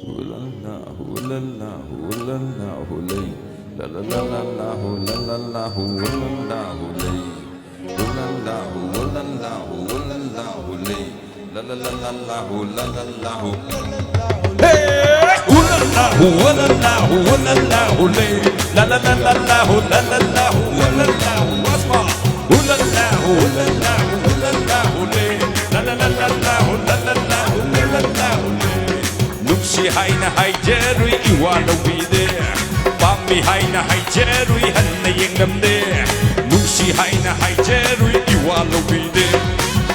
Ooh la la, ooh la la, ooh la la, ooh lay. La la la la la, ooh la la la, ooh la la, ooh lay. Ooh la la, ooh la la, ooh la la, ooh lay. La la la la la, ooh la la la, ooh. Hey! Ooh la la, ooh la la, ooh la la, ooh lay. La la la la la, ooh la la la, ooh la la, ooh. What's more? Ooh la la, ooh la la, ooh la la, ooh lay. La la la la la, ooh la la la, ooh la la la, ooh lay. Nupsi hai na hai jerui iwalo bide. Pami hai na hai jerui hanna yengam de. Nupsi hai na hai jerui iwalo bide.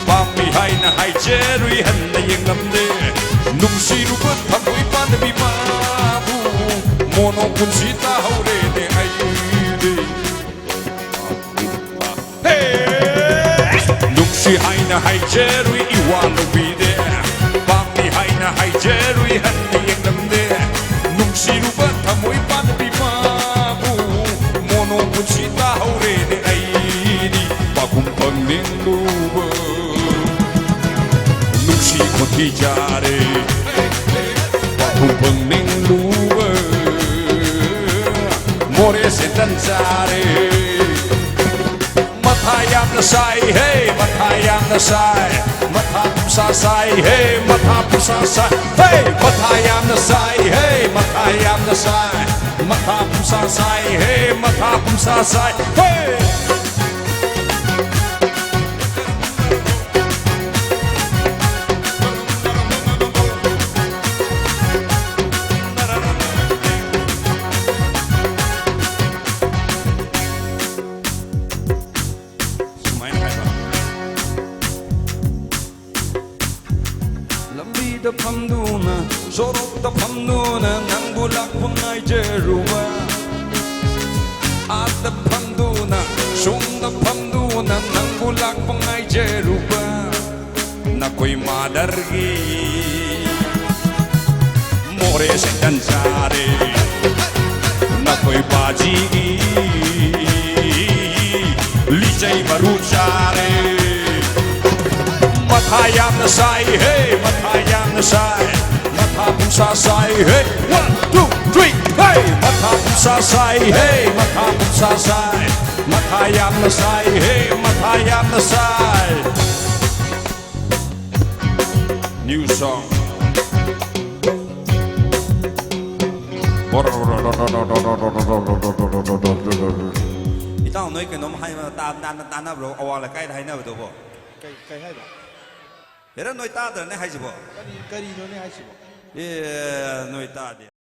Pami hai na hai jerui hanna yengam de. Nupsi rubat thamui pan bimabu. Mono kunsita haure de ai de. Hey! Nupsi hai na hai jerui iwalo bide. Pami hai na hai jerui hanna yengam de. Nupsi rubat thamui pan bimabu. Mono kunsita haure de ai de. Pakum pangning luba. Nupsi konti jare. Pakum pangning luba. More se danzare. Mathayam na sai, hey, mathayam na sai. Mathapum sa sai, hey, mathapum sa sai. Hey, mathayam na sai, hey, mathayam na sai. Mathapum sa sai, hey, mathapum sa sai. Hey! Lambida pamduna, sorokta pamduna, nang bulak pangay jeruba. Ada pamduna, sungda pamduna, nang bulak pangay jeruba. Nakoy madargi, more se danzare. Nakoy baji, lijay maruchare. Mathayam na sai, hey, mathayam na sai. Mathapum sa sai, hey, 1, 2, 3, hey. Mathapum sa sai, hey, mathapum sa sai. Mathayam na sai, hey, mathayam na sai. New song. Itaw nói cái nó hay mà ta na bro awal là cái hay na betul bo. Cái hay吧？ Era nói ta đó này hay gì bo? cái gì nó hay gì吧？ Yeah, nói ta đi.